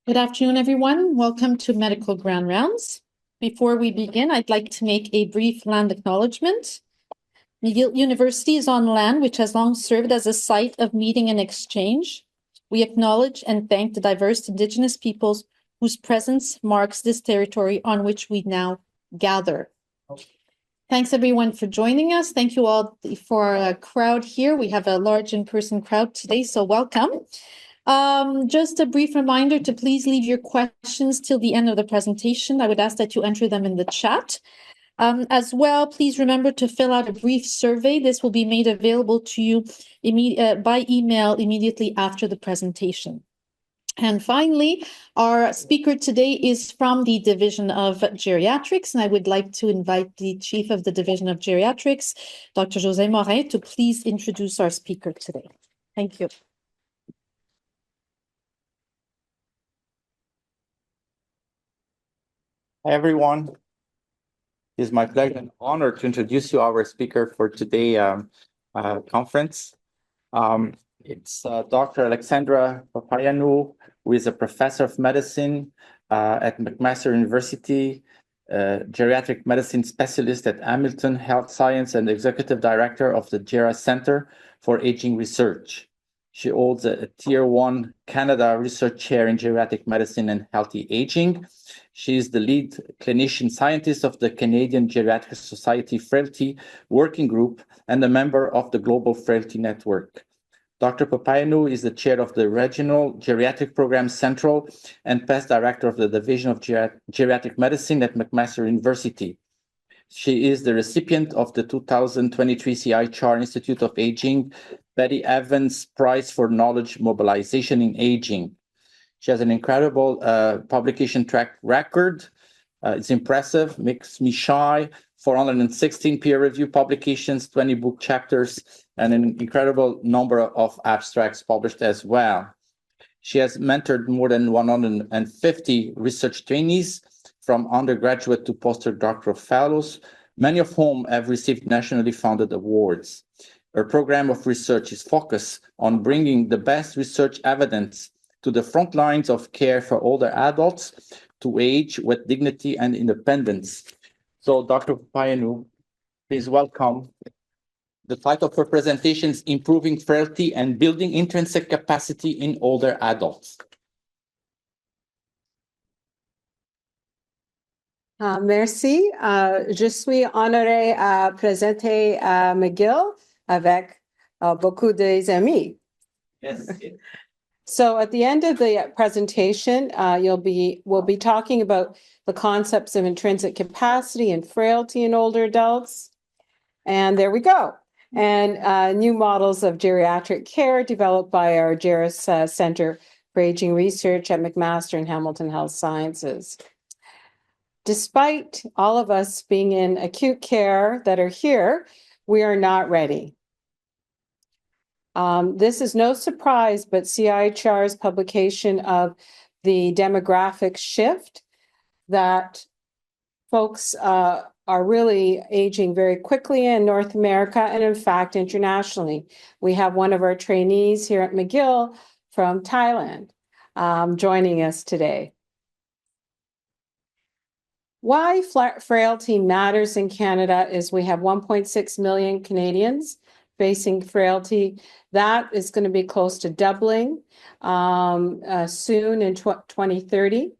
Good afternoon, everyone. Welcome to Medical Grand Rounds. Before we begin, I'd like to make a brief land acknowledgement. McGill University is on land which has long served as a site of meeting and exchange. We acknowledge and thank the diverse Indigenous peoples whose presence marks this territory on which we now gather. Thanks, everyone, for joining us. Thank you all for our crowd here. We have a large in-person crowd today, so welcome. Just a brief reminder to please leave your questions till the end of the presentation. I would ask that you enter them in the chat. As well, please remember to fill out a brief survey. This will be made available to you by email immediately after the presentation. And finally, our speaker today is from the Division of Geriatrics, and I would like to invite the Chief of the Division of Geriatrics, Dr. José Morin, to please introduce our speaker today. Thank you. Hi, everyone. It is my pleasure and honor to introduce you our speaker for today's conference. It's Dr. Alexandra Papaioannou, who is a professor of medicine at McMaster University, Geriatric Medicine Specialist at Hamilton Health Science, and Executive Director of the Geras Centre for Aging Research. She holds a Tier 1 Canada Research Chair in Geriatric Medicine and Healthy Aging. She is the lead clinician-scientist of the Canadian Geriatrics Society Frailty Working Group and a member of the Global Frailty Network. Dr. Papaioannou is the chair of the Regional Geriatric Program Central and past director of the Division of Geriatric Medicine at McMaster University. She is the recipient of the 2023 CIHR Institute of Aging Betty Evans Prize for Knowledge Mobilization in Aging. She has an incredible publication track record. It's impressive, makes me shy. 416 peer-reviewed publications, 20 book chapters, and an incredible number of abstracts published as well. She has mentored more than 150 research trainees, from undergraduate to postdoctoral fellows, many of whom have received nationally funded awards. Her program of research is focused on bringing the best research evidence to the front lines of care for older adults to age with dignity and independence. So, Dr. Papaioannou, please welcome. The title of her presentation is Improving Frailty and Building Intrinsic Capacity in Older Adults. Merci. Je suis honorée à présenter McGill avec beaucoup d'amis. Yes. So at the end of the presentation, we'll be talking about the concepts of intrinsic capacity and frailty in older adults. And there we go. And new models of geriatric care developed by our Geras Centre for Aging Research at McMaster and Hamilton Health Sciences. Despite all of us being in acute care that are here, we are not ready. This is no surprise, but CIHR's publication of the demographic shift that folks are really aging very quickly in North America and, in fact, internationally. We have one of our trainees here at McGill from Thailand joining us today. Why frailty matters in Canada is we have 1.6 million Canadians facing frailty. That is going to be close to doubling soon in 2030.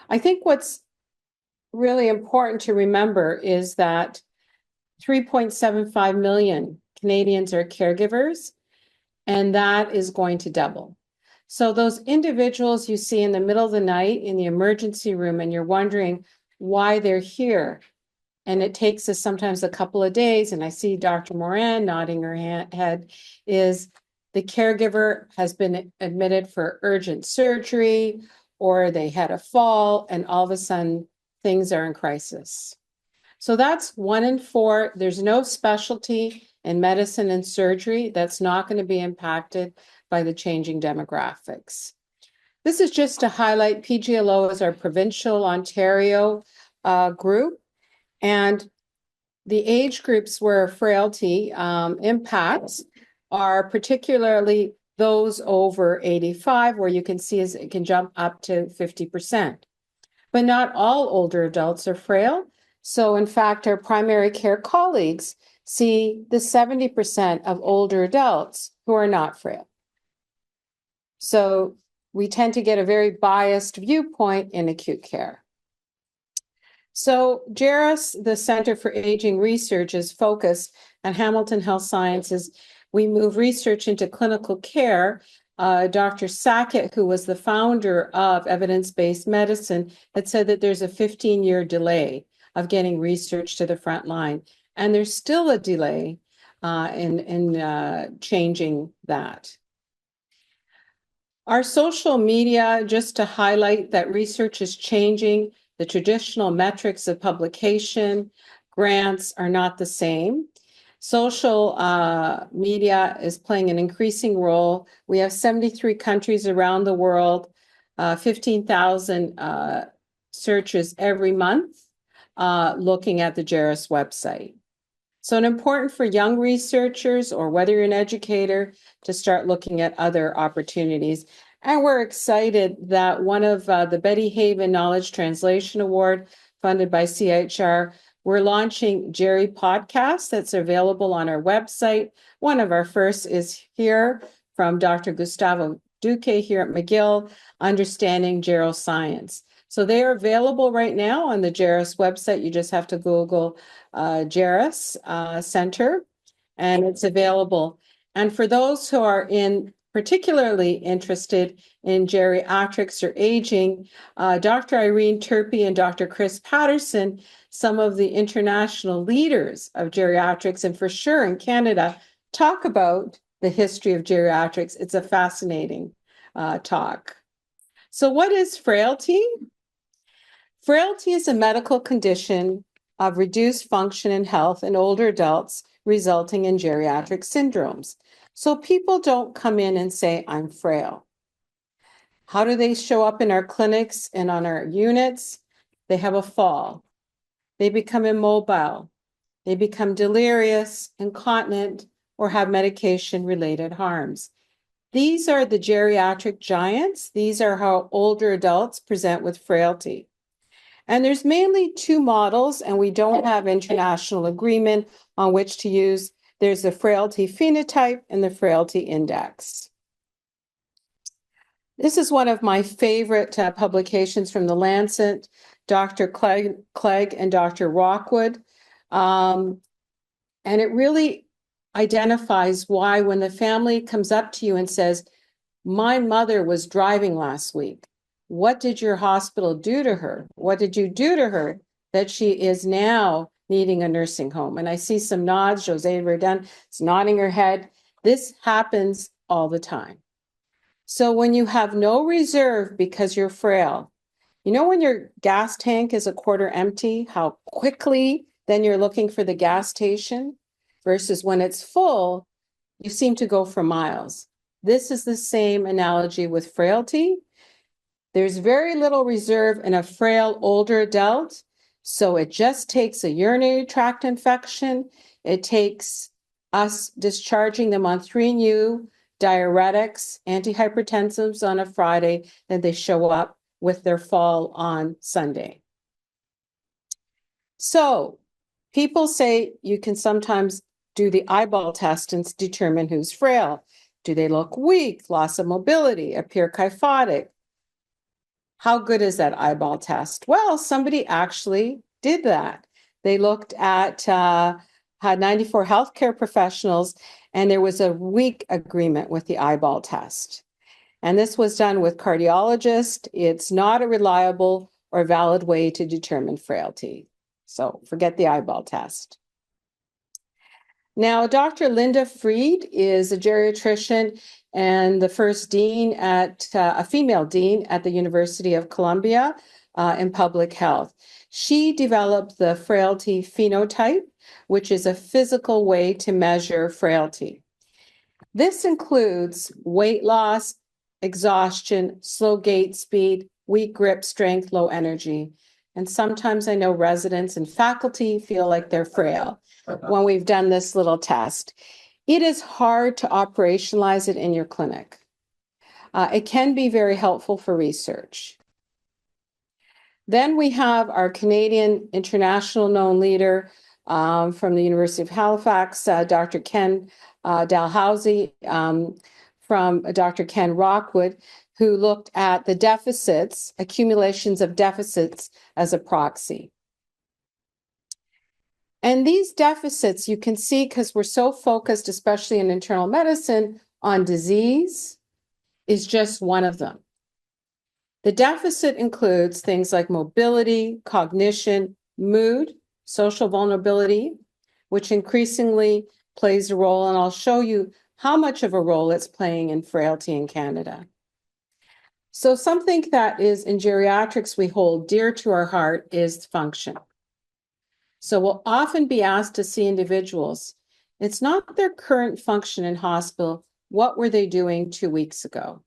I think what's really important to remember is that 3.75 million Canadians are caregivers, and that is going to double. So those individuals you see in the middle of the night in the emergency room, and you're wondering why they're here, and it takes us sometimes a couple of days, and I see Dr. Morin nodding her head, is the caregiver has been admitted for urgent surgery, or they had a fall, and all of a sudden things are in crisis. So that's 1 in 4. There's no specialty in medicine and surgery that's not going to be impacted by the changing demographics. This is just to highlight PGLO as our provincial Ontario group, and the age groups where frailty impacts are particularly those over 85, where you can see is it can jump up to 50%. But not all older adults are frail. So in fact, our primary care colleagues see the 70% of older adults who are not frail. So we tend to get a very biased viewpoint in acute care. So Geras, the Center for Aging Research, is focused on Hamilton Health Sciences. We move research into clinical care. Dr. Sackett, who was the founder of evidence-based medicine, had said that there's a 15-year delay of getting research to the front line. And there's still a delay in changing that. Our social media, just to highlight that research is changing, the traditional metrics of publication, grants are not the same. Social media is playing an increasing role. We have 73 countries around the world, 15,000 searches every month looking at the Geras website. So it's important for young researchers, or whether you're an educator, to start looking at other opportunities. And we're excited that one of the Betty Haven Knowledge Translation Award, funded by CIHR, we're launching Geri podcast that's available on our website. One of our first is here from Dr. Gustavo Duque here at McGill, Understanding Geroscience. So they are available right now on the Geras website. You just have to Google Geras Centre, and it's available. And for those who are particularly interested in geriatrics or aging, Dr. Irene Turpie and Dr. Chris Patterson, some of the international leaders of geriatrics, and for sure in Canada, talk about the history of geriatrics. It's a fascinating talk. So what is frailty? Frailty is a medical condition of reduced function and health in older adults, resulting in geriatric syndromes. So people don't come in and say, I'm frail. How do they show up in our clinics and on our units? They have a fall. They become immobile. They become delirious, incontinent, or have medication-related harms. These are the geriatric giants. These are how older adults present with frailty. And there's mainly two models, and we don't have international agreement on which to use. There's the frailty phenotype and the frailty index. This is one of my favorite publications from the Lancet, Dr. Clegg and Dr. Rockwood. And it really identifies why when the family comes up to you and says, my mother was driving last week, what did your hospital do to her? What did you do to her that she is now needing a nursing home? And I see some nods. Jose Verdun is nodding her head. This happens all the time. So when you have no reserve because you're frail, you know when your gas tank is a quarter empty, how quickly then you're looking for the gas station versus when it's full, you seem to go for miles. This is the same analogy with frailty. There's very little reserve in a frail older adult, so it just takes a urinary tract infection. It takes us discharging them on 3 new diuretics, antihypertensives on a Friday, then they show up with their fall on Sunday. So people say you can sometimes do the eyeball test and determine who's frail. Do they look weak, loss of mobility, appear kyphotic? How good is that eyeball test? Well, somebody actually did that. They looked at, had 94 healthcare professionals, and there was a weak agreement with the eyeball test. And this was done with cardiologists. It's not a reliable or valid way to determine frailty. So forget the eyeball test. Now, Dr. Linda Freed is a geriatrician and the first dean at, a female dean at the University of Columbia in public health. She developed the frailty phenotype, which is a physical way to measure frailty. This includes weight loss, exhaustion, slow gait speed, weak grip strength, low energy. And sometimes I know residents and faculty feel like they're frail when we've done this little test. It is hard to operationalize it in your clinic. It can be very helpful for research. Then we have our Canadian international known leader from the University of Halifax, Dr. Ken Dalhousie, from Dr. Ken Rockwood, who looked at the deficits, accumulations of deficits as a proxy. And these deficits, you can see, because we're so focused, especially in internal medicine, on disease, is just one of them. The deficit includes things like mobility, cognition, mood, social vulnerability, which increasingly plays a role, and I'll show you how much of a role it's playing in frailty in Canada. So something that is in geriatrics we hold dear to our heart is function. So we'll often be asked to see individuals. It's not their current function in hospital. What were they doing 2 weeks ago?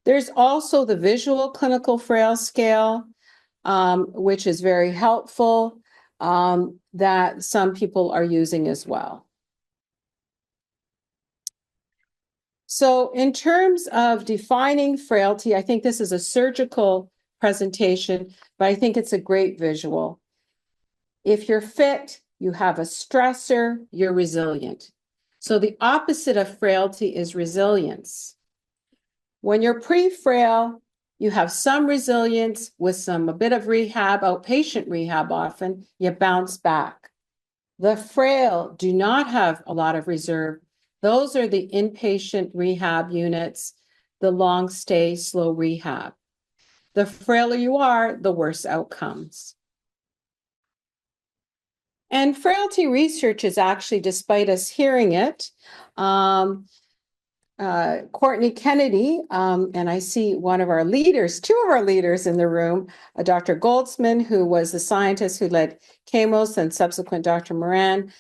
There's also the visual clinical frail scale, which is very helpful, that some people are using as well. So in terms of defining frailty, I think this is a surgical presentation, but I think it's a great visual. If you're fit, you have a stressor, you're resilient. So the opposite of frailty is resilience. When you're pre-frail, you have some resilience with a bit of rehab, outpatient rehab often, you bounce back. The frail do not have a lot of reserve. Those are the inpatient rehab units, the long stay, slow rehab. The frailer you are, the worse outcomes. And frailty research is actually, despite us hearing it, Courtney Kennedy, and I see one of our leaders, two of our leaders in the room, Dr. Goldsman, who was the scientist who led CAMOS, and subsequent Dr. Moran,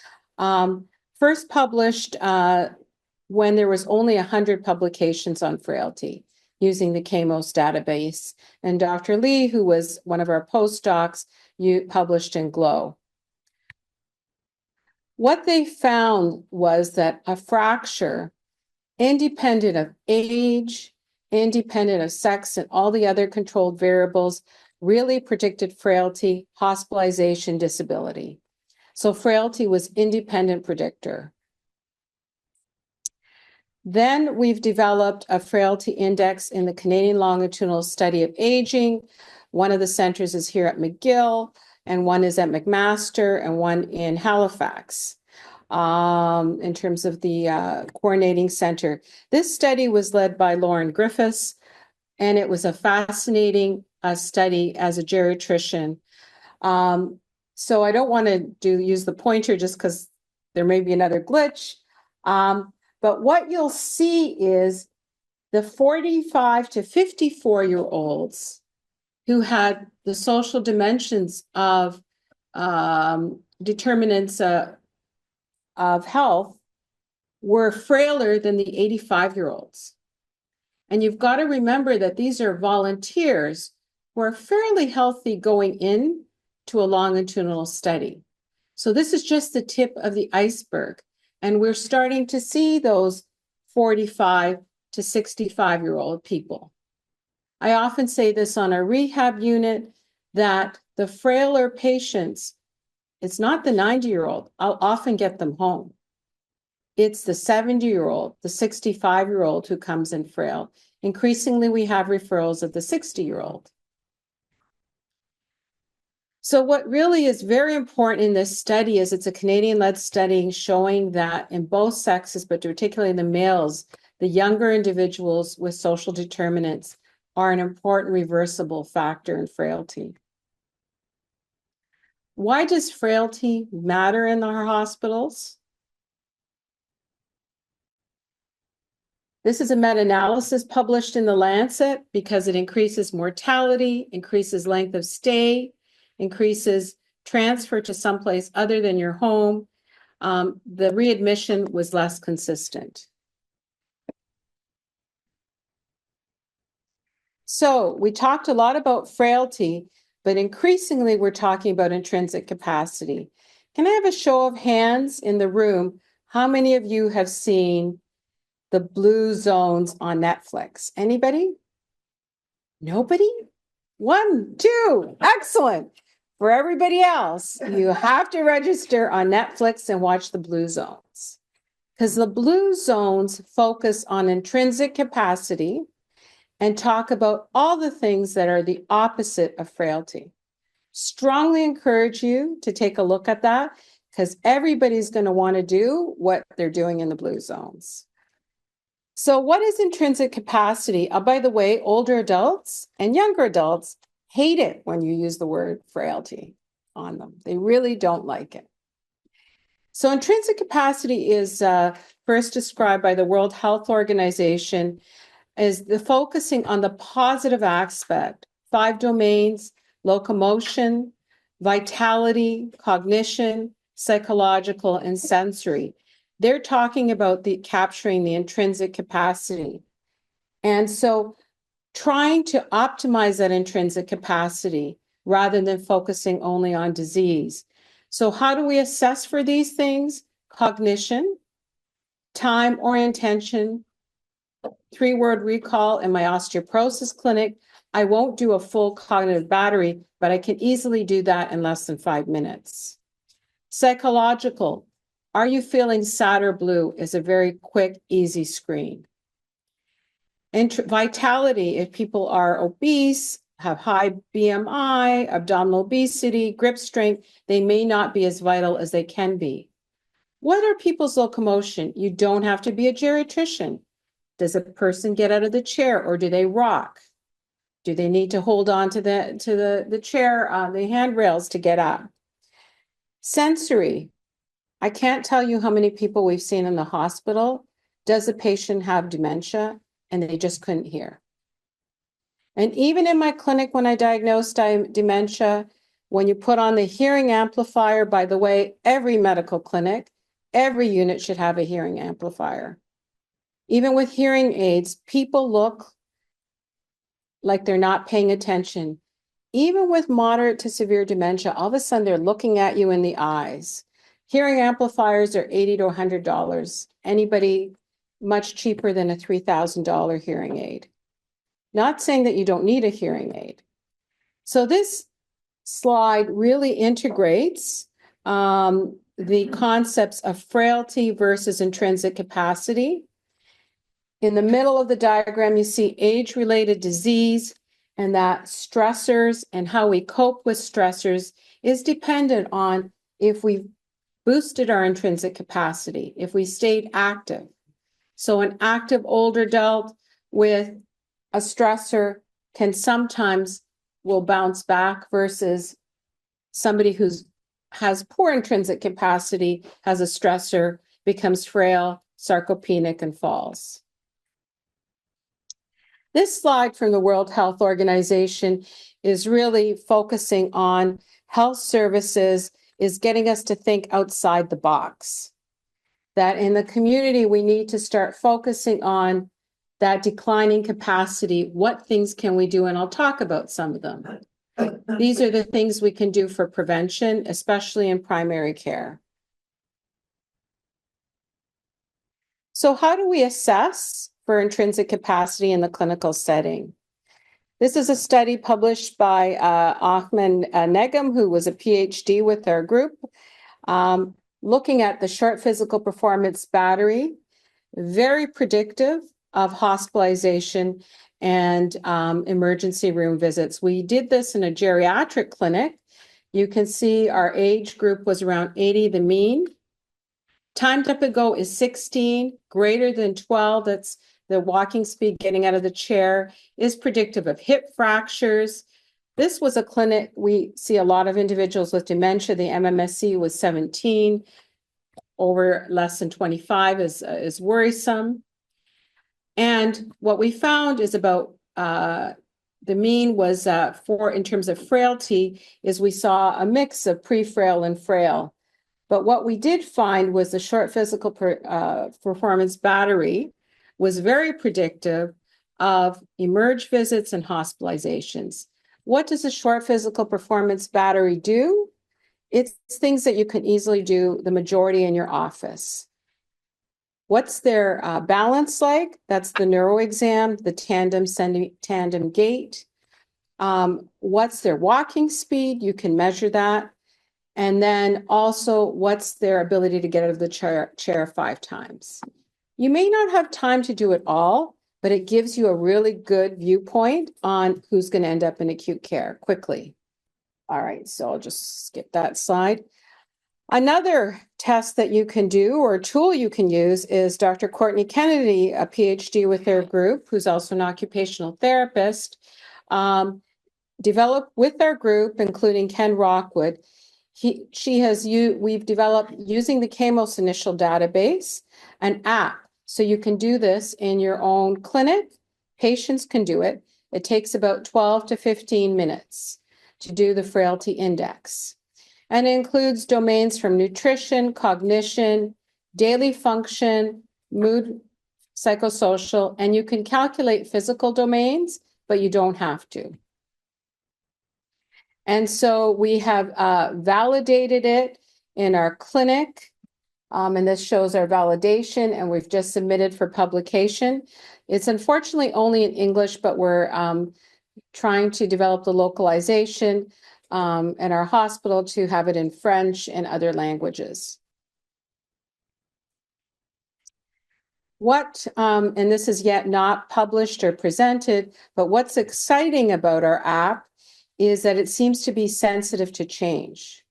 first published when there was only 100 publications on frailty using the CAMOS database. And Dr. Lee, who was one of our postdocs, published in GLOW. What they found was that a fracture, independent of age, independent of sex, and all the other controlled variables, really predicted frailty, hospitalization, disability. So frailty was independent predictor. Then we've developed a frailty index in the Canadian Longitudinal Study of Aging. One of the centers is here at McGill, and one is at McMaster, and one in Halifax. In terms of the coordinating center. This study was led by Lauren Griffiths, and it was a fascinating study as a geriatrician. So I don't want to use the pointer just because there may be another glitch. But what you'll see is the 45 to 54-year-olds who had the social dimensions of determinants of health were frailer than the 85-year-olds. And you've got to remember that these are volunteers who are fairly healthy going in to a longitudinal study. So this is just the tip of the iceberg. And we're starting to see those 45 to 65-year-old people. I often say this on our rehab unit, that the frailer patients, it's not the 90-year-old. I'll often get them home. It's the 70-year-old, the 65-year-old who comes in frail. Increasingly, we have referrals of the 60-year-old. So what really is very important in this study is it's a Canadian-led study showing that in both sexes, but particularly the males, the younger individuals with social determinants are an important reversible factor in frailty. Why does frailty matter in our hospitals? This is a meta-analysis published in The Lancet because it increases mortality, increases length of stay, increases transfer to someplace other than your home. The readmission was less consistent. So we talked a lot about frailty, but increasingly we're talking about intrinsic capacity. Can I have a show of hands in the room? How many of you have seen the Blue Zones on Netflix? Anybody? Nobody? 1, 2, excellent. For everybody else, you have to register on Netflix and watch the Blue Zones. Because the Blue Zones focus on intrinsic capacity and talk about all the things that are the opposite of frailty. Strongly encourage you to take a look at that because everybody's going to want to do what they're doing in the Blue Zones. So what is intrinsic capacity? By the way, older adults and younger adults hate it when you use the word frailty on them. They really don't like it. So intrinsic capacity is first described by the World Health Organization as the focusing on the positive aspect, 5 domains: locomotion, vitality, cognition, psychological, and sensory. They're talking about capturing the intrinsic capacity. And so trying to optimize that intrinsic capacity rather than focusing only on disease. So how do we assess for these things? Cognition, time or intention, 3-word recall. In my osteoporosis clinic, I won't do a full cognitive battery, but I can easily do that in less than 5 minutes. Psychological, are you feeling sad or blue, is a very quick, easy screen. Vitality, if people are obese, have high BMI, abdominal obesity, grip strength, they may not be as vital as they can be. What are people's locomotion? You don't have to be a geriatrician. Does a person get out of the chair or do they rock? Do they need to hold on to the chair, the handrails to get up? Sensory. I can't tell you how many people we've seen in the hospital. Does a patient have dementia and they just couldn't hear? And even in my clinic, when I diagnosed dementia, when you put on the hearing amplifier, by the way, every medical clinic, every unit should have a hearing amplifier. Even with hearing aids, people look like they're not paying attention. Even with moderate to severe dementia, all of a sudden they're looking at you in the eyes. Hearing amplifiers are $80 to $100. Anybody much cheaper than a $3,000 hearing aid. Not saying that you don't need a hearing aid. So this slide really integrates the concepts of frailty versus intrinsic capacity. In the middle of the diagram, you see age-related disease, and that stressors and how we cope with stressors is dependent on if we boosted our intrinsic capacity, if we stayed active. So an active older adult with a stressor can sometimes will bounce back versus somebody who has poor intrinsic capacity, has a stressor, becomes frail, sarcopenic, and falls. This slide from the World Health Organization is really focusing on health services, is getting us to think outside the box. That in the community, we need to start focusing on that declining capacity. What things can we do? And I'll talk about some of them. These are the things we can do for prevention, especially in primary care. So how do we assess for intrinsic capacity in the clinical setting? This is a study published by Ahmed Negam, who was a PhD with our group, looking at the short physical performance battery, very predictive of hospitalization and emergency room visits. We did this in a geriatric clinic. You can see our age group was around 80, the mean. Time to go is 16, greater than 12, that's the walking speed, getting out of the chair, is predictive of hip fractures. This was a clinic, we see a lot of individuals with dementia. The MMSE was 17, over less than 25 is worrisome. And what we found is about the mean was in terms of frailty, is we saw a mix of pre-frail and frail. But what we did find was the short physical performance battery was very predictive of emerge visits and hospitalizations. What does a short physical performance battery do? It's things that you can easily do the majority in your office. What's their balance like? That's the neuro exam, the tandem gait. What's their walking speed? You can measure that. And then also, what's their ability to get out of the chair 5 times? You may not have time to do it all, but it gives you a really good viewpoint on who's going to end up in acute care quickly. All right, so I'll just skip that slide. Another test that you can do or tool you can use is Dr. Courtney Kennedy, a PhD with their group, who's also an occupational therapist, developed with their group, including Ken Rockwood. We've developed, using the CAMOS initial database, an app. So you can do this in your own clinic. Patients can do it. It takes about 12 to 15 minutes to do the frailty index. And it includes domains from nutrition, cognition, daily function, mood, psychosocial, and you can calculate physical domains, but you don't have to. And so we have validated it in our clinic, and this shows our validation, and we've just submitted for publication. It's unfortunately only in English, but we're trying to develop the localization in our hospital to have it in French and other languages. And this is yet not published or presented, but what's exciting about our app is that it seems to be sensitive to change.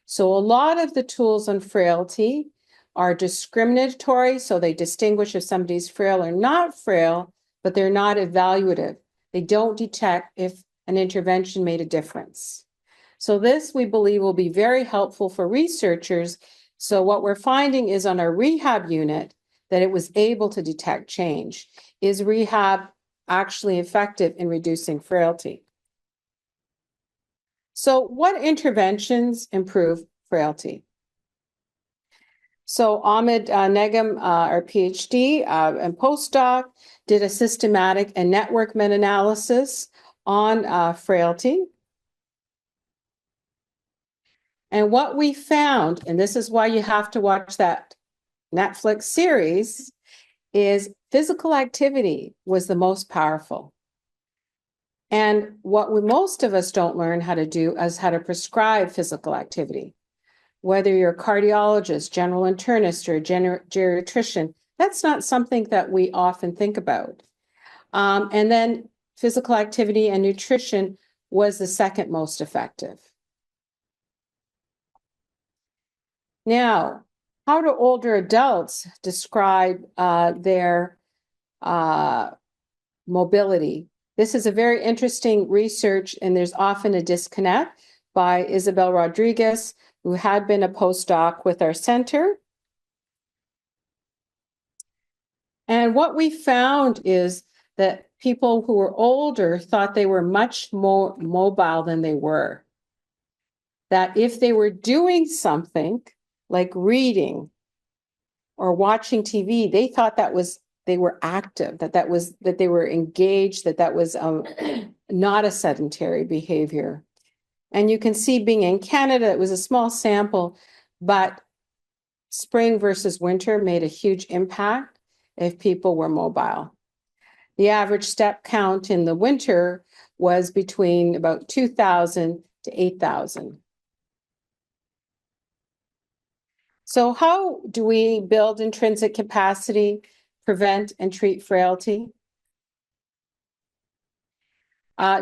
So a lot of the tools on frailty are discriminatory, so they distinguish if somebody's frail or not frail, but they're not evaluative. They don't detect if an intervention made a difference. So this, we believe, will be very helpful for researchers. So what we're finding is on our rehab unit that it was able to detect change. Is rehab actually effective in reducing frailty? So what interventions improve frailty? So Ahmed Negam, our PhD and postdoc, did a systematic and network meta-analysis on frailty. And what we found, and this is why you have to watch that Netflix series, is physical activity was the most powerful. And what most of us don't learn how to do is how to prescribe physical activity. Whether you're a cardiologist, general internist, or a geriatrician, that's not something that we often think about. And then physical activity and nutrition was the second most effective. Now, how do older adults describe their mobility? This is a very interesting research, and there's often a disconnect by Isabel Rodriguez, who had been a postdoc with our center. And what we found is that people who were older thought they were much more mobile than they were. That if they were doing something like reading or watching TV, they thought they were active, that they were engaged, that was not a sedentary behavior. And you can see, being in Canada, it was a small sample, but spring versus winter made a huge impact if people were mobile. The average step count in the winter was between about 2,000 to 8,000. So how do we build intrinsic capacity, prevent and treat frailty?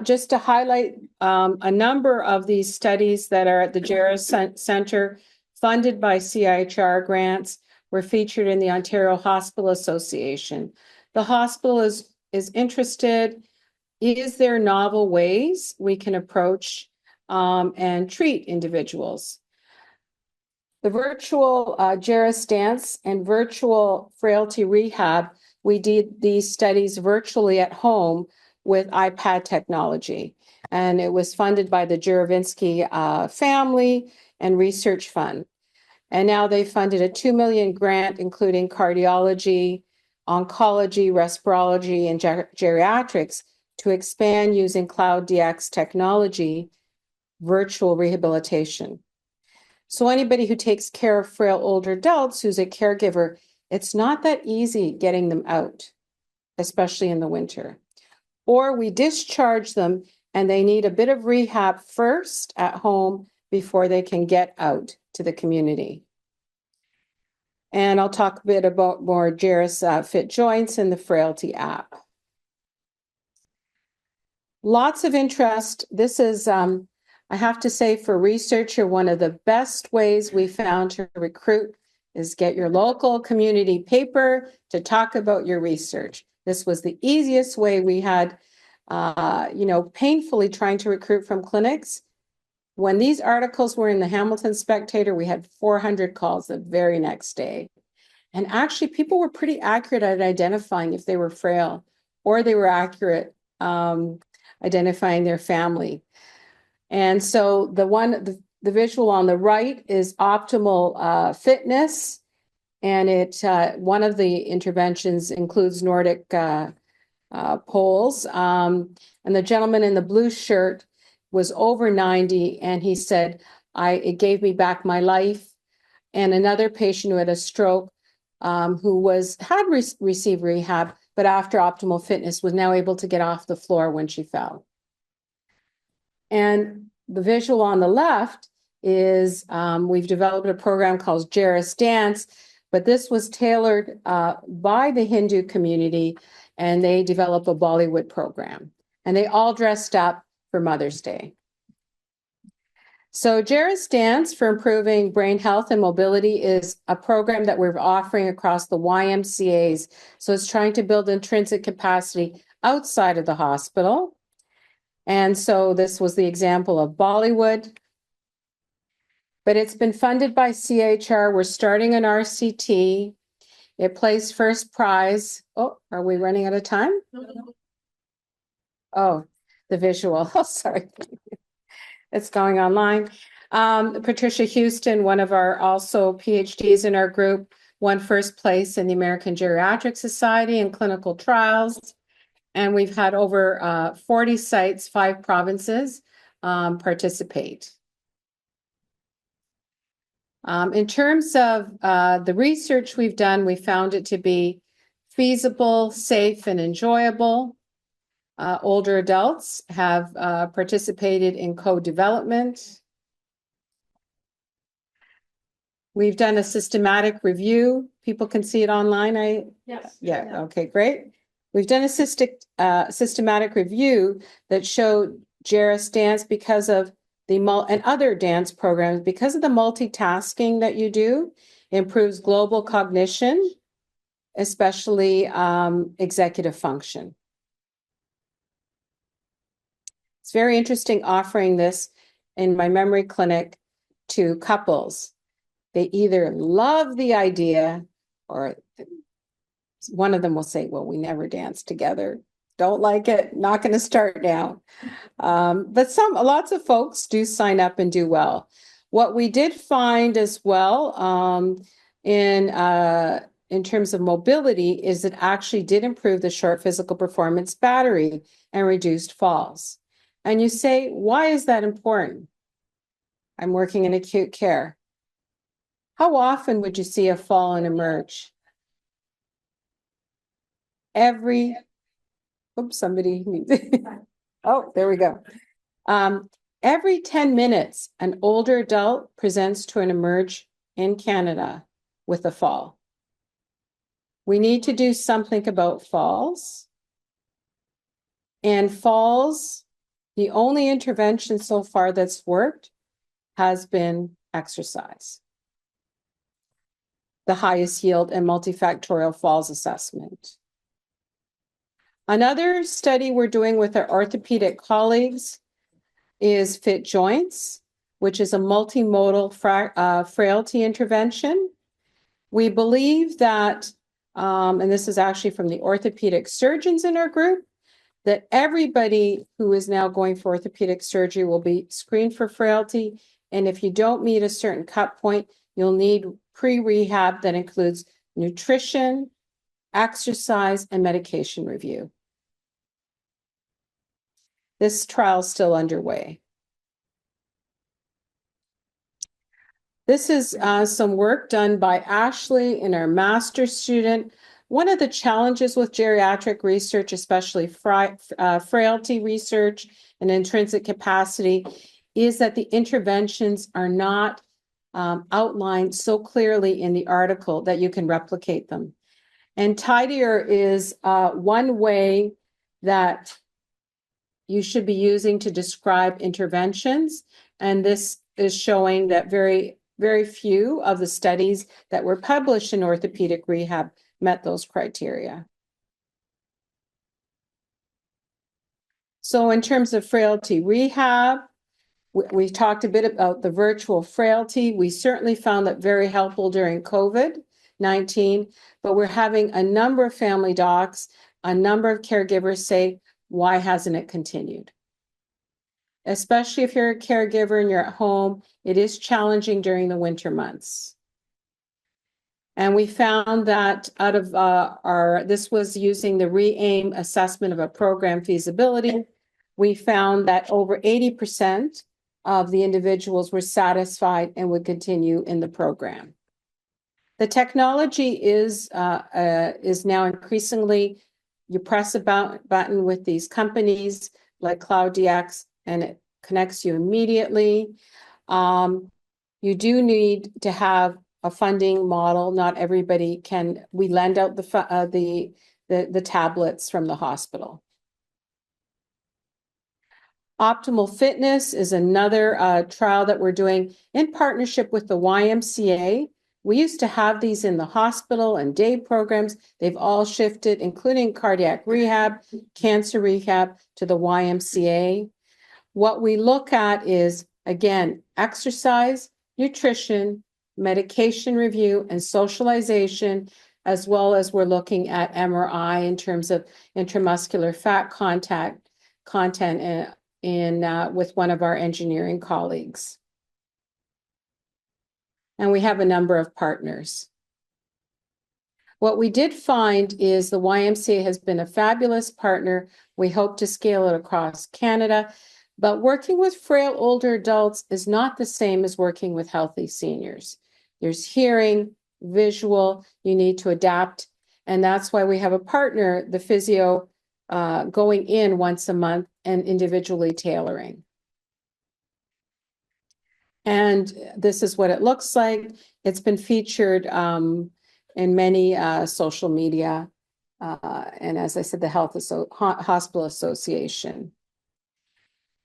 Just to highlight a number of these studies that are at the Geras Centre, funded by CIHR grants, were featured in the Ontario Hospital Association. The hospital is interested, is there novel ways we can approach and treat individuals? The virtual Geras dance and virtual frailty rehab, we did these studies virtually at home with iPad technology. And it was funded by the Juravinsky Family and Research Fund. And now they funded a $2 million grant, including cardiology, oncology, respirology, and geriatrics, to expand using Cloud DX technology, virtual rehabilitation. So anybody who takes care of frail older adults who's a caregiver, it's not that easy getting them out, especially in the winter. Or we discharge them and they need a bit of rehab first at home before they can get out to the community. And I'll talk a bit about more Geras Fit Joints and the Frailty app. Lots of interest. This is, I have to say, for researcher, one of the best ways we found to recruit is get your local community paper to talk about your research. This was the easiest way we had, painfully trying to recruit from clinics. When these articles were in the Hamilton Spectator, we had 400 calls the very next day. And actually, people were pretty accurate at identifying if they were frail, or they were accurate identifying their family. And so the visual on the right is optimal fitness. And one of the interventions includes Nordic poles. And the gentleman in the blue shirt was over 90, and he said, it gave me back my life. And another patient who had a stroke, who had received rehab, but after optimal fitness was now able to get off the floor when she fell. And the visual on the left is we've developed a program called Geras Dance, but this was tailored by the Hindu community, and they developed a Bollywood program. And they all dressed up for Mother's Day. So Geras Dance for Improving Brain Health and Mobility is a program that we're offering across the YMCAs. So it's trying to build intrinsic capacity outside of the hospital. And so this was the example of Bollywood. But it's been funded by CIHR. We're starting an RCT. It placed first prize. Oh, are we running out of time? Oh, the visual. Oh, sorry. It's going online. Patricia Houston, one of our also PhDs in our group, won first place in the American Geriatric Society in clinical trials. And we've had over 40 sites, 5 provinces participate. In terms of the research we've done, we found it to be feasible, safe, and enjoyable. Older adults have participated in co-development. We've done a systematic review. People can see it online. Yes. Yeah. Okay, great. We've done a systematic review that showed Geras Dance because of and other dance programs, because of the multitasking that you do, improves global cognition, especially executive function. It's very interesting offering this in my memory clinic to couples. They either love the idea or one of them will say, well, we never danced together. Don't like it, not going to start now. But lots of folks do sign up and do well. What we did find as well in terms of mobility is it actually did improve the short physical performance battery and reduced falls. And you say, why is that important? I'm working in acute care. How often would you see a fall and emerge? Somebody needs it. Oh, there we go. Every 10 minutes, an older adult presents to an emerge in Canada with a fall. We need to do something about falls. And falls, the only intervention so far that's worked has been exercise. The highest yield and multifactorial falls assessment. Another study we're doing with our orthopedic colleagues is Fit Joints, which is a multimodal frailty intervention. We believe that, and this is actually from the orthopedic surgeons in our group, that everybody who is now going for orthopedic surgery will be screened for frailty. And if you don't meet a certain cut point, you'll need pre-rehab that includes nutrition, exercise, and medication review. This trial is still underway. This is some work done by Ashley and our master's student. One of the challenges with geriatric research, especially frailty research and intrinsic capacity, is that the interventions are not outlined so clearly in the article that you can replicate them. And tidier is one way that you should be using to describe interventions. And this is showing that very few of the studies that were published in orthopedic rehab met those criteria. So in terms of frailty rehab, we talked a bit about the virtual frailty. We certainly found that very helpful during COVID-19, but we're having a number of family docs, a number of caregivers say, why hasn't it continued? Especially if you're a caregiver and you're at home, it is challenging during the winter months. And we found that out of this was using the re-aim assessment of a program feasibility. We found that over 80% of the individuals were satisfied and would continue in the program. The technology is now increasingly, you press a button with these companies like CloudDX and it connects you immediately. You do need to have a funding model. Not everybody can. We lend out the tablets from the hospital. Optimal Fitness is another trial that we're doing in partnership with the YMCA. We used to have these in the hospital and day programs. They've all shifted, including cardiac rehab, cancer rehab, to the YMCA. What we look at is, again, exercise, nutrition, medication review, and socialization, as well as we're looking at MRI in terms of intramuscular fat content with one of our engineering colleagues. And we have a number of partners. What we did find is the YMCA has been a fabulous partner. We hope to scale it across Canada, but working with frail older adults is not the same as working with healthy seniors. There's hearing, visual, you need to adapt. And that's why we have a partner, the physio, going in once a month and individually tailoring. And this is what it looks like. It's been featured in many social media. And as I said, the Hospital Association.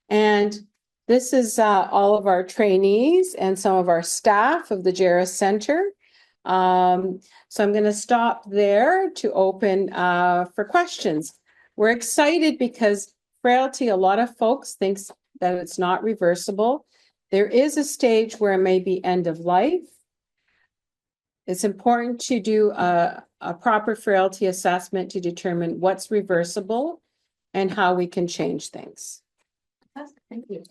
And this is all of our trainees and some of our staff of the Geras Centre. So I'm going to stop there to open for questions. We're excited because frailty, a lot of folks think that it's not reversible. There is a stage where it may be end of life. It's important to do a proper frailty assessment to determine what's reversible and how we can change things. Thank you.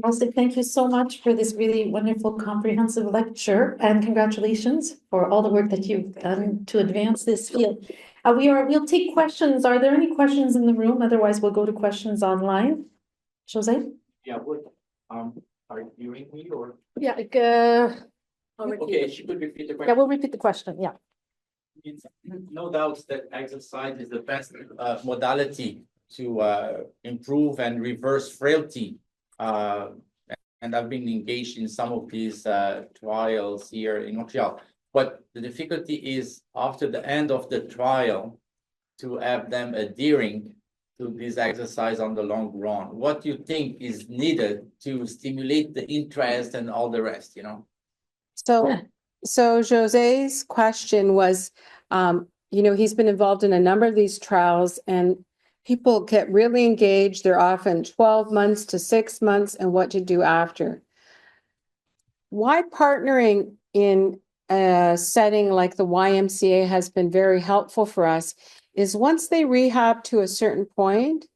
Mostly, thank you so much for this really wonderful, comprehensive lecture, and congratulations for all the work that you've done to advance this field. We'll take questions. Are there any questions in the room? Otherwise, we'll go to questions online. Jose? Yeah, are you hearing me or? Yeah, okay, she could repeat the question. Yeah, we'll repeat the question. Yeah. It's no doubt that exercise is the best modality to improve and reverse frailty. And I've been engaged in some of these trials here in Montreal. But the difficulty is after the end of the trial to have them adhering to this exercise on the long run. What do you think is needed to stimulate the interest and all the rest, you know? So Jose's question was, he's been involved in a number of these trials and people get really engaged. They're often 12 months to 6 months and what to do after. Why partnering in a setting like the YMCA has been very helpful for us is once they rehab to a certain point,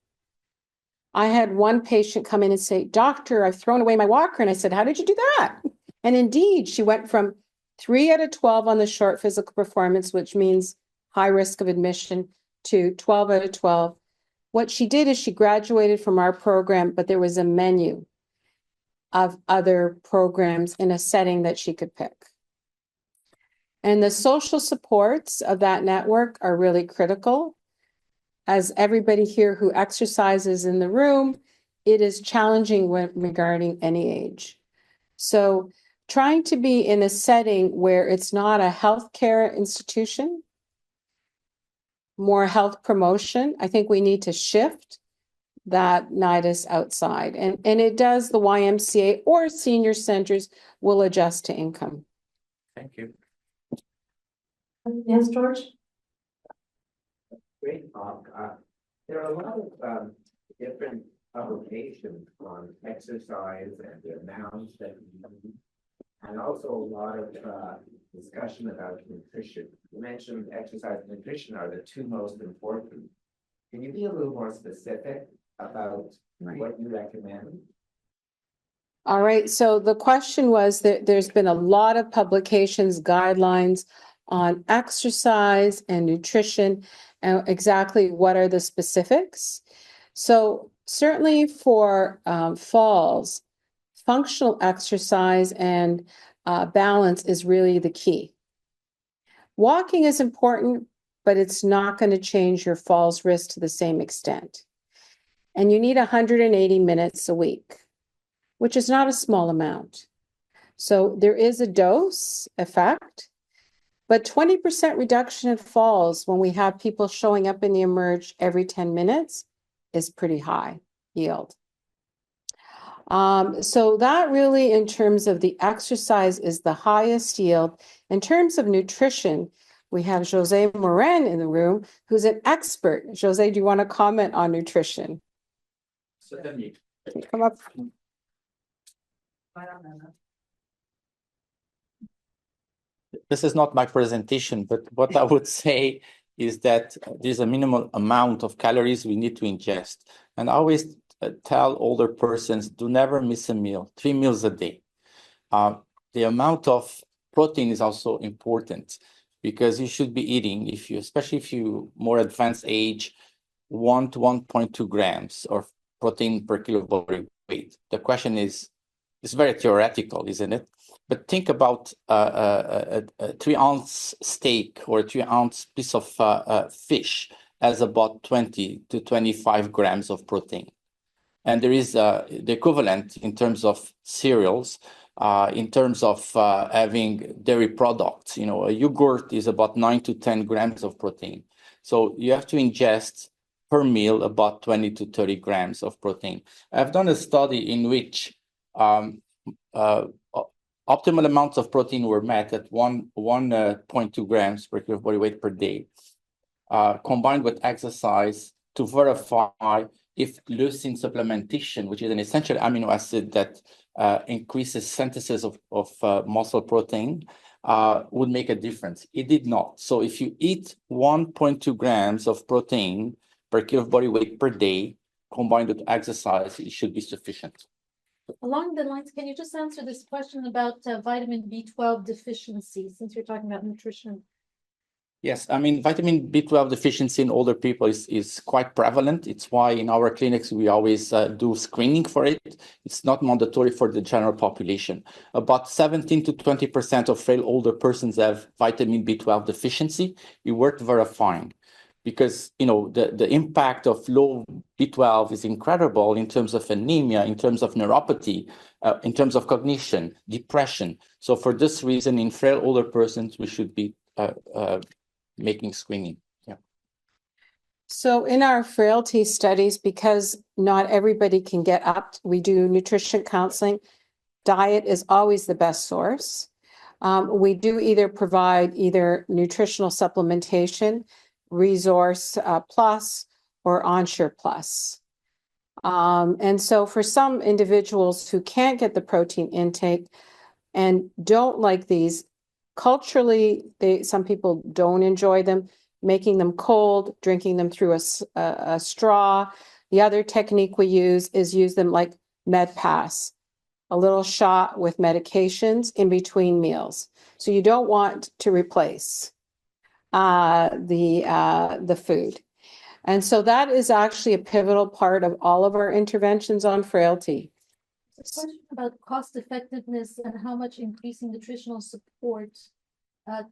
I had one patient come in and say, "Doctor, I've thrown away my walker." And I said, "How did you do that?" And indeed, she went from 3 out of 12 on the short physical performance, which means high risk of admission, to 12 out of 12. What she did is she graduated from our program, but there was a menu. of other programs in a setting that she could pick. And the social supports of that network are really critical. As everybody here who exercises in the room, it is challenging regarding any age. So trying to be in a setting where it's not a healthcare institution, more health promotion, I think we need to shift that nidus outside. And it does, the YMCA or senior centers will adjust to income. Thank you. Yes, George? Great talk. There are a lot of different publications on exercise and the amounts that we need, and also a lot of discussion about nutrition. You mentioned exercise and nutrition are the two most important. Can you be a little more specific about what you recommend? All right, so the question was that there's been a lot of publications, guidelines on exercise and nutrition, and exactly what are the specifics. So certainly for falls, functional exercise and balance is really the key. Walking is important, but it's not going to change your falls risk to the same extent. And you need 180 minutes a week, which is not a small amount. So there is a dose effect, but 20% reduction in falls when we have people showing up in the emerge every 10 minutes is pretty high yield. So that really, in terms of the exercise, is the highest yield. In terms of nutrition, we have Jose Morin in the room, who's an expert. Jose, do you want to comment on nutrition? Certainly. Come up. This is not my presentation, but what I would say is that there's a minimal amount of calories we need to ingest. And I always tell older persons, do never miss a meal, 3 meals a day. The amount of protein is also important because you should be eating, especially if you more advanced age, 1 to 1.2 grams of protein per kilo body weight. The question is, it's very theoretical, isn't it? But think about a 3-ounce steak or a 3-ounce piece of fish as about 20 to 25 grams of protein. And there is the equivalent in terms of cereals, in terms of having dairy products. You know, a yogurt is about 9 to 10 grams of protein. So you have to ingest per meal about 20 to 30 grams of protein. I've done a study in which optimal amounts of protein were met at 1.2 grams per kilo body weight per day, combined with exercise to verify if leucine supplementation, which is an essential amino acid that increases synthesis of muscle protein, would make a difference. It did not. So if you eat 1.2 grams of protein per kilo body weight per day, combined with exercise, it should be sufficient. Along the lines, can you just answer this question about vitamin B12 deficiency, since you're talking about nutrition? Yes, I mean, vitamin B12 deficiency in older people is quite prevalent. It's why in our clinics, we always do screening for it. It's not mandatory for the general population. About 17 to 20% of frail older persons have vitamin B12 deficiency. It's worth verifying because, you know, the impact of low B12 is incredible in terms of anemia, in terms of neuropathy, in terms of cognition, depression. So for this reason, in frail older persons, we should be making screening. Yeah. So in our frailty studies, because not everybody can get up, we do nutrition counseling. Diet is always the best source. We do either provide nutritional supplementation, Resource Plus, or Ensure Plus. And so for some individuals who can't get the protein intake and don't like these, culturally, some people don't enjoy them, making them cold, drinking them through a straw. The other technique we use them like Med Pass, a little shot with medications in between meals. So you don't want to replace the food. And so that is actually a pivotal part of all of our interventions on frailty. There's a question about cost effectiveness and how much increasing nutritional support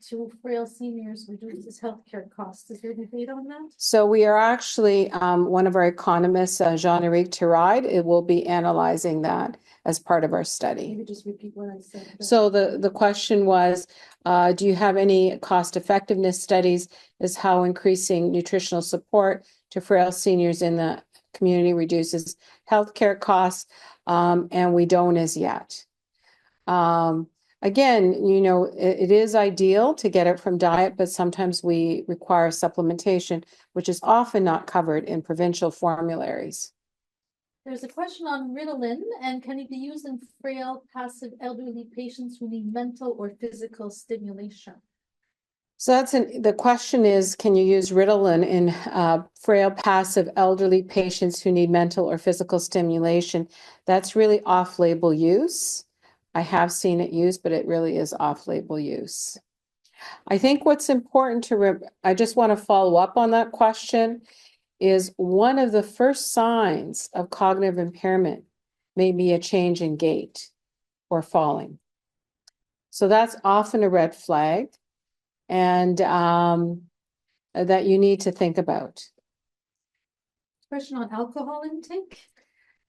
to frail seniors reduces healthcare costs. Is there debate on that? So we are actually, one of our economists, Jean-Éric Tirade, it will be analyzing that as part of our study. Maybe just repeat what I said. So the question was, do you have any cost effectiveness studies as how increasing nutritional support to frail seniors in the community reduces healthcare costs? And we don't as yet. Again, you know, it is ideal to get it from diet, but sometimes we require supplementation, which is often not covered in provincial formularies. There's a question on Ritalin, and can it be used in frail, passive elderly patients who need mental or physical stimulation? So the question is, can you use Ritalin in frail, passive elderly patients who need mental or physical stimulation? That's really off-label use. I have seen it used, but it really is off-label use. I think what's important I just want to follow up on that question, is one of the first signs of cognitive impairment may be a change in gait or falling. So that's often a red flag, and that you need to think about. Question on alcohol intake.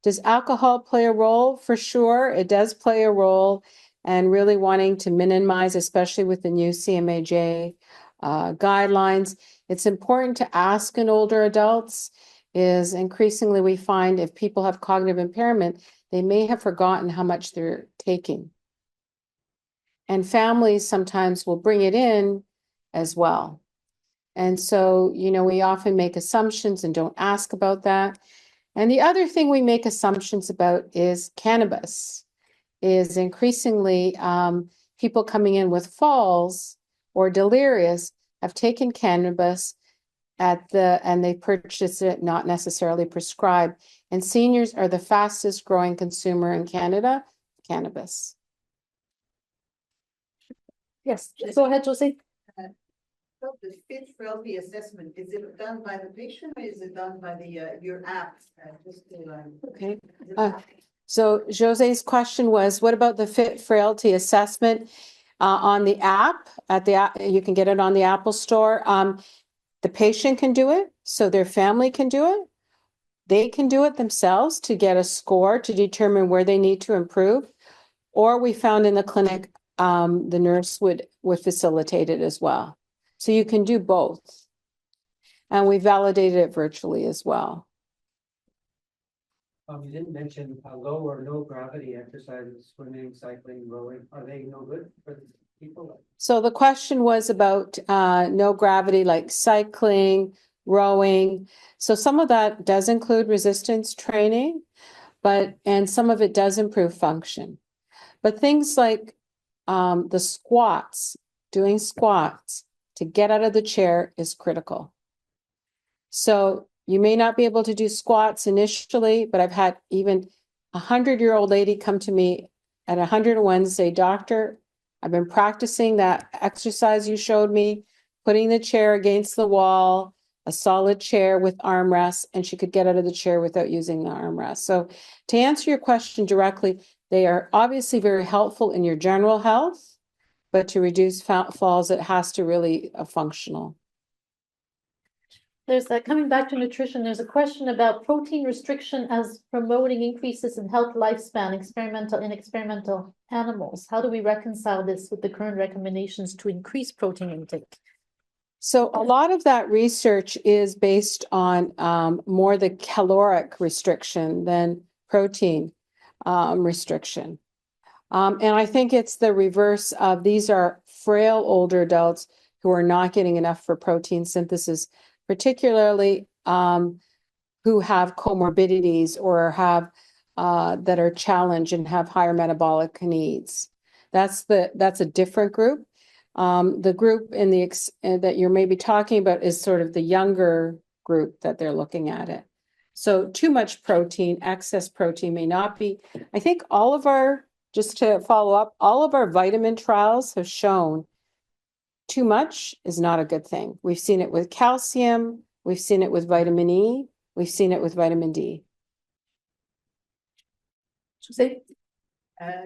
Does alcohol play a role? For sure, it does play a role, and really wanting to minimize, especially with the new CMAJ guidelines. It's important to ask in older adults, is increasingly we find if people have cognitive impairment, they may have forgotten how much they're taking. And families sometimes will bring it in as well. And so, you know, we often make assumptions and don't ask about that. And the other thing we make assumptions about is cannabis. Is increasingly people coming in with falls or delirious have taken cannabis and they purchase it not necessarily prescribed. And seniors are the fastest growing consumer in Canada, cannabis. Yes, go ahead, Josie. So the fit frailty assessment, is it done by the patient or is it done by the your app? Just to, Okay. So Jose's question was, what about the fit frailty assessment on the app? You can get it on the Apple Store. The patient can do it, so their family can do it. They can do it themselves to get a score to determine where they need to improve. Or we found in the clinic, the nurse would facilitate it as well. So you can do both. And we validated it virtually as well. You didn't mention low or no gravity exercises, swimming, cycling, rowing. Are they no good for the people? So the question was about no gravity, like cycling, rowing. So some of that does include resistance training, and some of it does improve function. But things like the squats, doing squats to get out of the chair is critical. So you may not be able to do squats initially, but I've had even a 100-year-old lady come to me at 101 and say, "Doctor, I've been practicing that exercise you showed me, putting the chair against the wall, a solid chair with armrests," and she could get out of the chair without using the armrest. So to answer your question directly, they are obviously very helpful in your general health, but to reduce falls, it has to really be functional. There's that, coming back to nutrition, there's a question about protein restriction as promoting increases in health lifespan in experimental animals. How do we reconcile this with the current recommendations to increase protein intake? So a lot of that research is based on more the caloric restriction than protein restriction. And I think it's the reverse of, these are frail older adults who are not getting enough for protein synthesis, particularly who have comorbidities or have that are challenged and have higher metabolic needs. That's a different group. The group in that you're maybe talking about is sort of the younger group that they're looking at it. So too much protein, excess protein may not be. I think just to follow up, all of our vitamin trials have shown too much is not a good thing. We've seen it with calcium, we've seen it with vitamin E, we've seen it with vitamin D. Say,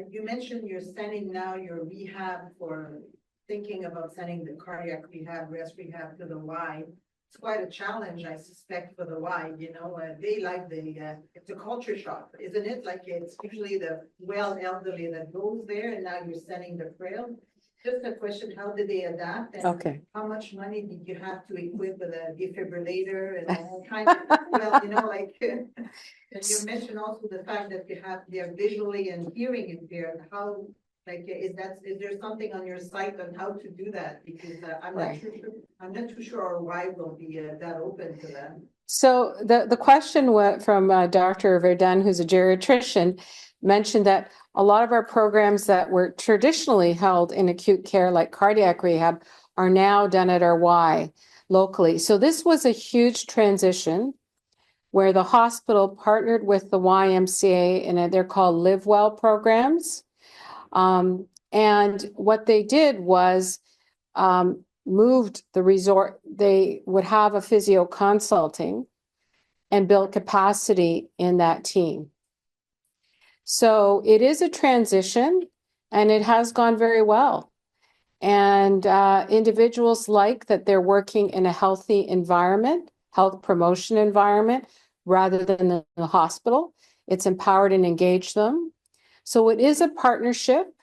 You mentioned you're sending now your rehab for thinking about sending the cardiac rehab, rest rehab to the Y. It's quite a challenge, I suspect, for the Y, they like it's a culture shock, isn't it? Like it's usually the well elderly that goes there and now you're sending the frail. Just a question, how did they adapt? And Okay. how much money did you have to equip with a defibrillator and all kinds of, well, and you mentioned also the fact that they're visually and hearing impaired. How, is there something on your site on how to do that? Because I'm not too sure our Y will be that open to them. So the question from Dr. Verdun, who's a geriatrician, mentioned that a lot of our programs that were traditionally held in acute care, like cardiac rehab, are now done at our Y locally. So this was a huge transition where the hospital partnered with the YMCA, and they're called Live Well programs. And what they did was moved the resort. They would have a physio consulting and build capacity in that team. So it is a transition, and it has gone very well. And individuals like that they're working in a healthy environment, health promotion environment, rather than the hospital. It's empowered and engaged them. So it is a partnership.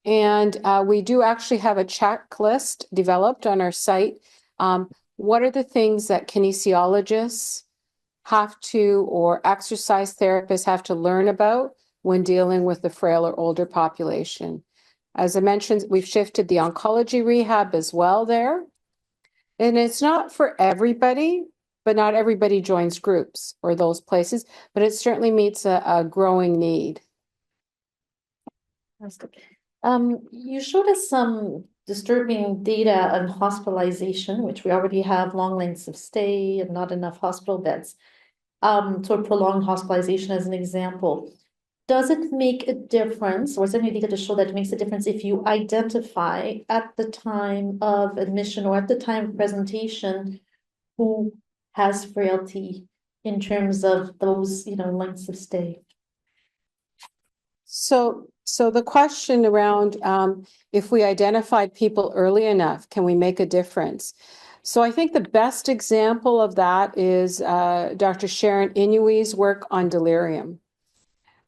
And we do actually have a checklist developed on our site. What are the things that kinesiologists have to, or exercise therapists have to learn about when dealing with the frail or older population? As I mentioned, we've shifted the oncology rehab as well there. And it's not for everybody, but not everybody joins groups or those places, but it certainly meets a growing need. that's good. You showed us some disturbing data on hospitalization, which we already have long lengths of stay and not enough hospital beds. So prolonged hospitalization as an example. Does it make a difference, or is there any data to show that it makes a difference if you identify at the time of admission or at the time of presentation who has frailty in terms of those, lengths of stay? So the question around if we identified people early enough, can we make a difference? So I think the best example of that is Dr. Sharon Inui's work on delirium,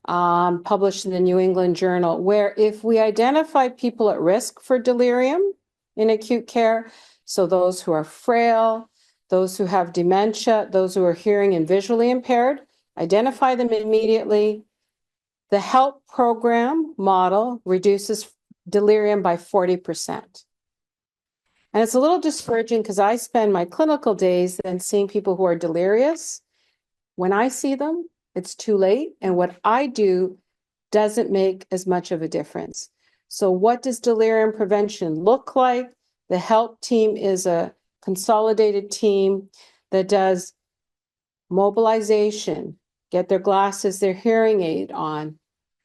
published in the New England Journal, where if we identify people at risk for delirium in acute care, so those who are frail, those who have dementia, those who are hearing and visually impaired, identify them immediately. The HELP program model reduces delirium by 40%. And it's a little discouraging because I spend my clinical days then seeing people who are delirious. When I see them, it's too late. And what I do doesn't make as much of a difference. So what does delirium prevention look like? The HELP team is a consolidated team that does mobilization, get their glasses, their hearing aid on,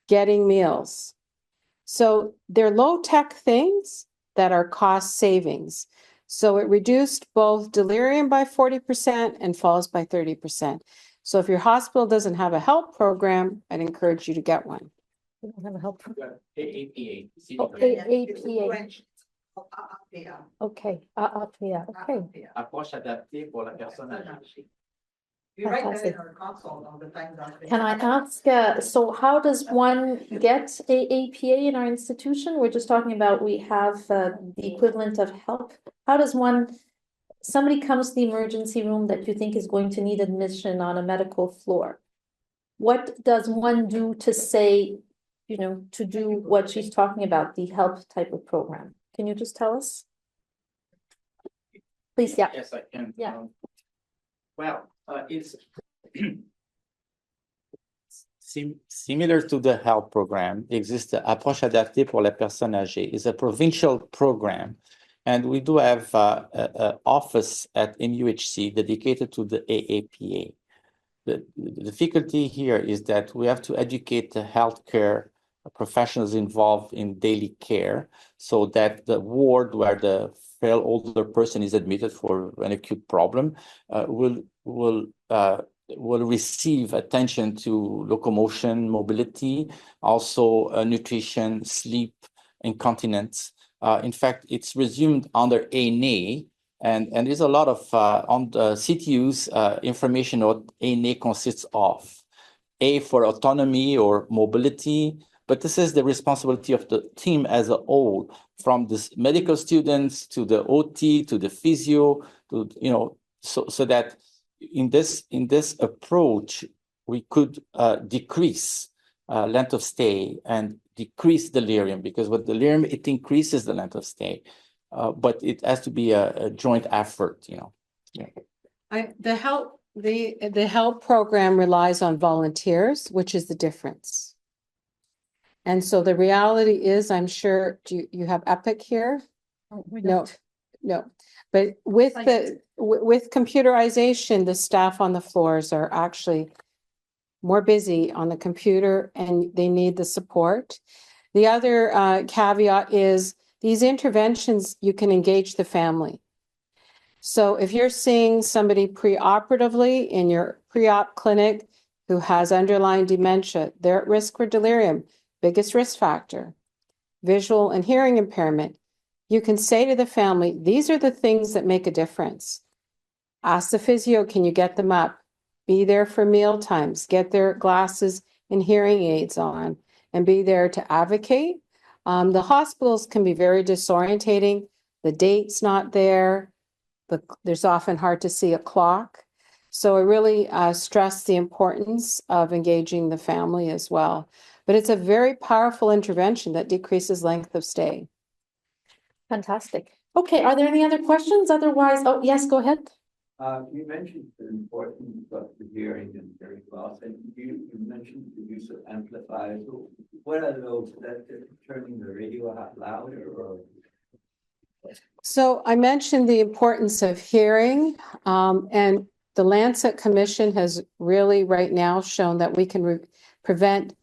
getting meals. So they're low-tech things that are cost savings. So it reduced both delirium by 40% and falls by 30%. So if your hospital doesn't have a HELP program, I'd encourage you to get one. We don't have a help. AAPA. Oh, AAPA. Okay. Okay. Approche adaptée pour la personne âgée. We write that in our console all the time. Can I ask, so how does one get AAPA in our institution? We're just talking about, we have the equivalent of HELP. How does somebody comes to the emergency room that you think is going to need admission on a medical floor? What does one do to say, to do what she's talking about, the HELP type of program? Can you just tell us? Please, yeah. Yes, I can. Yeah. It's similar to the HELP program. Exists the Approche adaptée pour les personnes âgées. It's a provincial program, and we do have an office at MUHC dedicated to the AAPA. The difficulty here is that we have to educate the healthcare professionals involved in daily care, so that the ward where the frail older person is admitted for an acute problem will will receive attention to locomotion, mobility, also nutrition, sleep, incontinence. In fact, it's resumed under ANA, and there's a lot of on the CTU's information what ANA consists of. A for autonomy or mobility, but this is the responsibility of the team as a whole, from the medical students to the OT to the physio, to so that in this approach we could decrease length of stay and decrease delirium, because with delirium it increases the length of stay, but it has to be a joint effort. The help program relies on volunteers, which is the difference. And so the reality is, I'm sure, you have Epic here? No. But with with computerization, the staff on the floors are actually more busy on the computer and they need the support. The other caveat is these interventions, you can engage the family. So if you're seeing somebody preoperatively in your pre-op clinic who has underlying dementia, they're at risk for delirium, biggest risk factor, visual and hearing impairment, you can say to the family, these are the things that make a difference. Ask the physio, can you get them up? Be there for meal times, get their glasses and hearing aids on, and be there to advocate. The hospitals can be very disorientating. The date's not there. There's often hard to see a clock. So I really stress the importance of engaging the family as well. But it's a very powerful intervention that decreases length of stay. Fantastic. Okay, are there any other questions? Otherwise, oh, yes, go ahead. You mentioned the importance of the hearing and hearing loss, and you mentioned the use of amplifiers. What are those? That turning the radio louder, or? So I mentioned the importance of hearing, and the Lancet Commission has really right now shown that we can prevent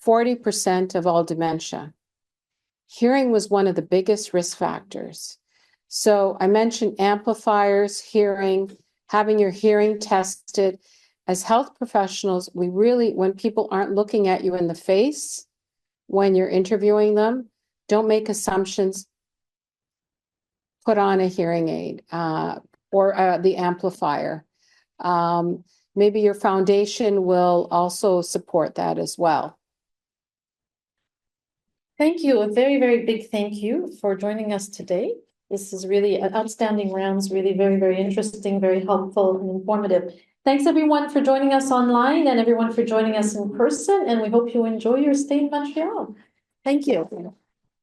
40% of all dementia. Hearing was one of the biggest risk factors. So I mentioned amplifiers, hearing, having your hearing tested. As health professionals, we really, when people aren't looking at you in the face, when you're interviewing them, don't make assumptions. Put on a hearing aid or the amplifier. Maybe your foundation will also support that as well. Thank you. A very, very big thank you for joining us today. This is really an outstanding rounds, really very, very interesting, very helpful and informative. Thanks everyone for joining us online and everyone for joining us in person. And we hope you enjoy your stay in Montreal. Thank you.